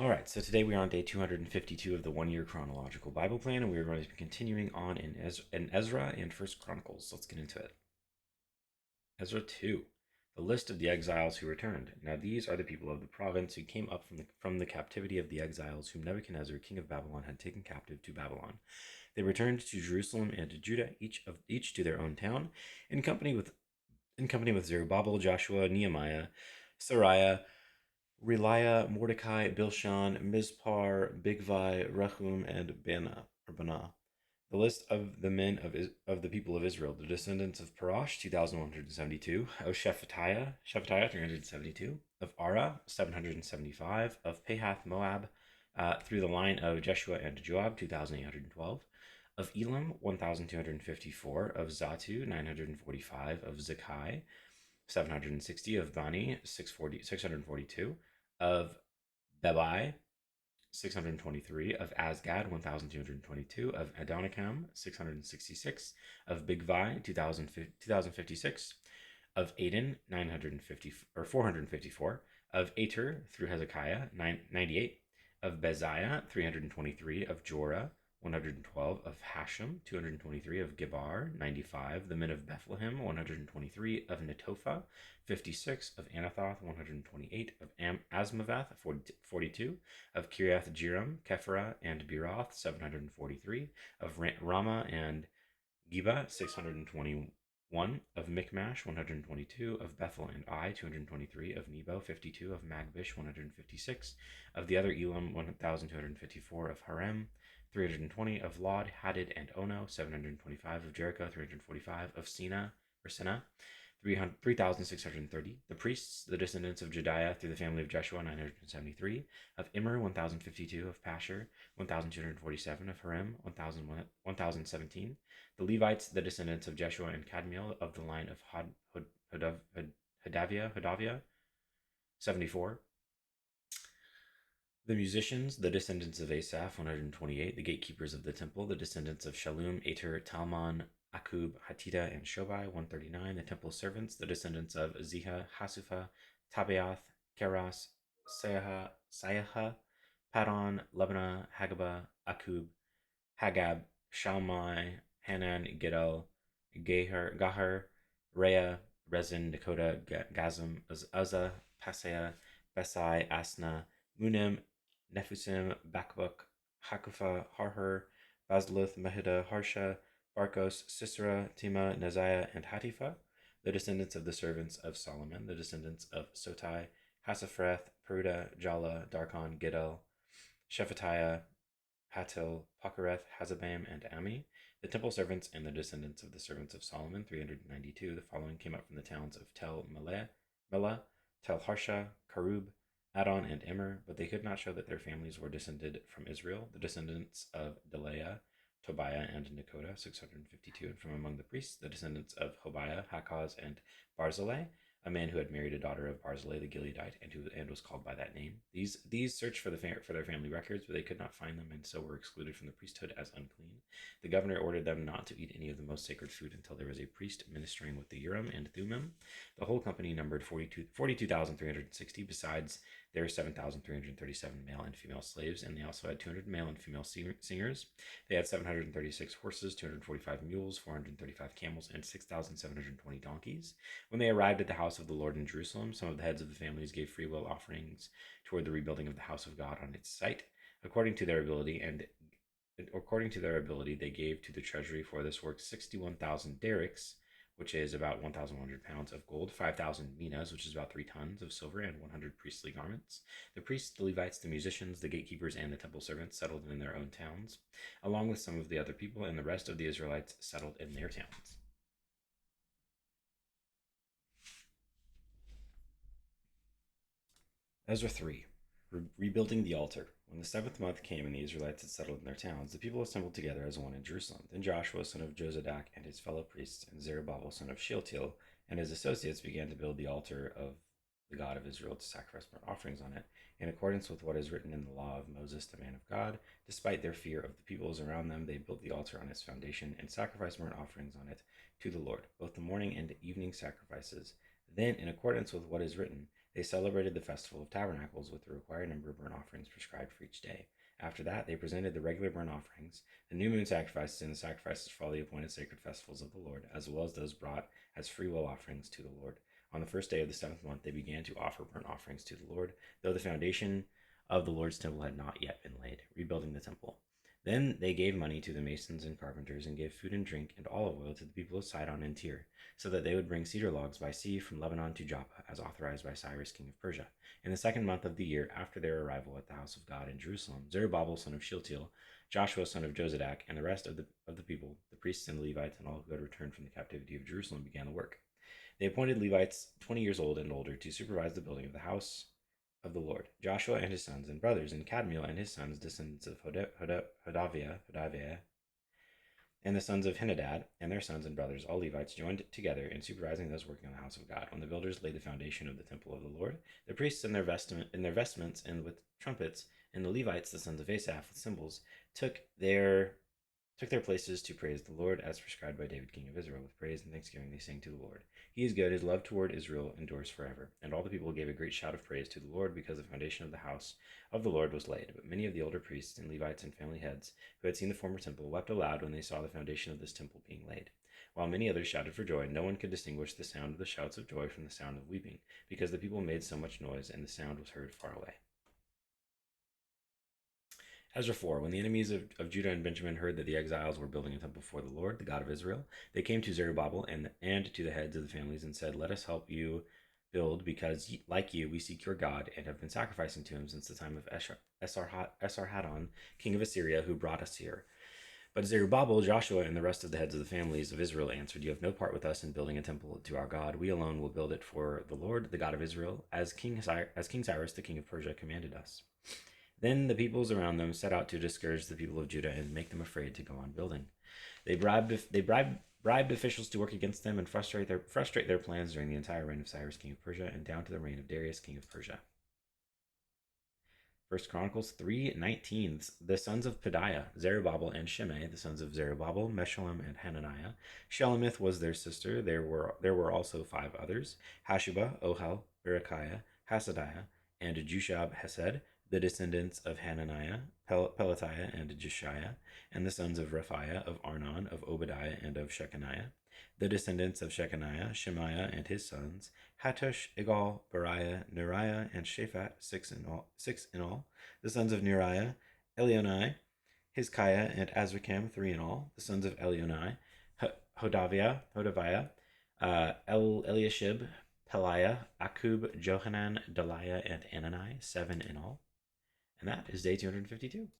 All right, so today we are on day 252 of the one-year chronological Bible plan, and we are going to be continuing on in Ezra and First Chronicles. Let's get into it. Ezra 2, the list of the exiles who returned. Now these are the people of the province who came up from the captivity of the exiles whom Nebuchadnezzar, king of Babylon, had taken captive to Babylon. They returned to Jerusalem and to Judah, each to their own town, in company with Zerubbabel, Joshua, Nehemiah, Sariah, Reliah, Mordecai, Bilshan, Mizpar, Bigvai, Rehum, and Bana. The list of the men of the people of Israel, the descendants of Parash, 2,172, of Shephatiah, 372, of Ara, 775, of Pahath Moab, through the line of Jeshua and Joab, 2,812, of Elam, 1,254, of Zatu, 945, of Zakai, 760, of Bani, 642, of Bebai, 623, of Asgad, 1,222, of Adonikam, 666, of Bigvai, 2,056, of Aden, 950 or 454, of Ater through Hezekiah, 98, of Beziah, 323, of Jorah, 112, of Hashem, 223, of Gebar, 95, the men of Bethlehem, 123, of Netophah, 56, of Anathoth, 128, of Asmaveth, 42, of Kiriath Jearim, Kephara, and Beeroth, 743, of Ramah and Geba, 621, of Michmash, 122, of Bethel and Ai, 223, of Nebo, 52, of Magbish, 156, of the other Elam, 1,254, of Harem, 320, of Lod, Hadid, and Ono, 725, of Jericho, 345, of Sina, 3,630. The priests, the descendants of Jediah through the family of Jeshua, 973. Of Immer, 1,052. Of Pashur, 1,247. Of Harim, 1,017. The Levites, the descendants of Jeshua and Kadmiel of the line of Hodaviah, 74. The musicians, the descendants of Asaph, 128. The gatekeepers of the temple, the descendants of Shalom, Ater, Talmon, Akub, Hatita, and Shobai, 139. The temple servants, the descendants of Ziha, Hasufa, Tabeath, Keras, Sayaha, Padon, Lebanah, Hagabah, Akub, Hagab, Shalmai, Hanan, Gidel, Gahar, Rea, Rezin, Dakota, Gazam, Uzzah, Paseah, Besai, Asna, Munim, Nefusim, Bakbuk, Hakufa, Harher, Bazluth, Mehida, Harsha, Barkos, Sisera, Tima, Neziah, and Hatifa, the descendants of the servants of Solomon, the descendants of Sotai, Hasaphreth, Peruda, Jala, Darkon, Gidel, Shephatiah, Hatil, Pokereth, Hazabam, and Ami, the temple servants and the descendants of the servants of Solomon, 392. The following came up from the towns of Tel Melah, Tel Harsha, Karub, Adon, and Immer, but they could not show that their families were descended from Israel, the descendants of Delaiah, Tobiah, and Nekoda, 652, and from among the priests, the descendants of Hobiah, Hakaz, and Barzillai, a man who had married a daughter of Barzillai the Gileadite, and was called by that name. These searched for their family records, but they could not find them, and so were excluded from the priesthood as unclean. The governor ordered them not to eat any of the most sacred food until there was a priest ministering with the Urim and Thummim. The whole company numbered 42,360, besides their 7,337 male and female slaves, and they also had 200 male and female singers. They had 736 horses, 245 mules, 435 camels, and 6,720 donkeys. When they arrived at the house of the Lord in Jerusalem, some of the heads of the families gave free will offerings toward the rebuilding of the house of God on its site, according to their ability, they gave to the treasury for this work 61,000 derricks, which is about 1,100 pounds of gold, 5,000 minas, which is about 3 tons of silver, and 100 priestly garments. The priests, the Levites, the musicians, the gatekeepers, and the temple servants settled in their own towns, along with some of the other people, and the rest of the Israelites settled in their towns. Ezra 3. Rebuilding the altar. When the seventh month came and the Israelites had settled in their towns, the people assembled together as one in Jerusalem. Then Joshua, son of Jozadak, and his fellow priests, and Zerubbabel, son of Shealtiel, and his associates began to build the altar of the God of Israel to sacrifice burnt offerings on it, in accordance with what is written in the law of Moses, the man of God. Despite their fear of the peoples around them, they built the altar on its foundation and sacrificed burnt offerings on it to the Lord, both the morning and evening sacrifices. Then, in accordance with what is written, They celebrated the Festival of Tabernacles with the required number of burnt offerings prescribed for each day. After that, they presented the regular burnt offerings, the new moon sacrifices, and the sacrifices for all the appointed sacred festivals of the Lord, as well as those brought as freewill offerings to the Lord. On the first day of the seventh month, they began to offer burnt offerings to the Lord, though the foundation of the Lord's temple had not yet been laid, rebuilding the temple. Then they gave money to the masons and carpenters, and gave food and drink and olive oil to the people of Sidon and Tyre, so that they would bring cedar logs by sea from Lebanon to Joppa, as authorized by Cyrus, king of Persia. In the second month of the year after their arrival at the house of God in Jerusalem, Zerubbabel, son of Shealtiel, Joshua, son of Jozadak, and the rest of the people, the priests and the Levites, and all who had returned from the captivity of Jerusalem, began the work. They appointed Levites 20 years old and older to supervise the building of the house of the Lord. Joshua and his sons and brothers, and Kadmiel and his sons, descendants of Hodaviah, and the sons of Henadad and their sons and brothers, all Levites, joined together in supervising those working on the house of God. When the builders laid the foundation of the temple of the Lord, the priests in their vestments and with trumpets, and the Levites, the sons of Asaph, with cymbals, took their places to praise the Lord, as prescribed by David, king of Israel. With praise and thanksgiving they sang to the Lord. He is good, his love toward Israel endures forever. And all the people gave a great shout of praise to the Lord, because the foundation of the house of the Lord was laid. But many of the older priests and Levites and family heads, who had seen the former temple, wept aloud when they saw the foundation of this temple being laid. While many others shouted for joy, no one could distinguish the sound of the shouts of joy from the sound of weeping, because the people made so much noise, and the sound was heard far away. Ezra 4. When the enemies of Judah and Benjamin heard that the exiles were building a temple for the Lord, the God of Israel, they came to Zerubbabel and to the heads of the families and said, "Let us help you build, because like you, we seek your God and have been sacrificing to him since the time of Esarhaddon, king of Assyria, who brought us here." But Zerubbabel, Joshua, and the rest of the heads of the families of Israel answered, "You have no part with us in building a temple to our God. We alone will build it for the Lord, the God of Israel, as King Cyrus, the king of Persia, commanded us." Then the peoples around them set out to discourage the people of Judah and make them afraid to go on building. They bribed officials to work against them and frustrate their plans during the entire reign of Cyrus, king of Persia, and down to the reign of Darius, king of Persia. 1 Chronicles 3:19. The sons of Pedaiah, Zerubbabel and Shimei, the sons of Zerubbabel, Meshullam and Hananiah. Shelemith was their sister. There were also 5 others: Hashubah, Ohel, Berechiah, Hasadiah, and Jushab Hesed, the descendants of Hananiah, Pelatiah, and Jeshiah, and the sons of Rephaiah, of Arnon, of Obadiah, and of Shechaniah. The descendants of Shechaniah, Shemaiah and his sons, Hattush, Igal, Bariah, Neriah, and Shaphat, 6 in all. The sons of Neriah, Elionai, Hizkiah, and Azrikam, 3 in all. The sons of Elionai, Hodaviah, Eliashib, Peliah, Akub, Johanan, Deliah, and Anani, 7 in all. And that is day 252.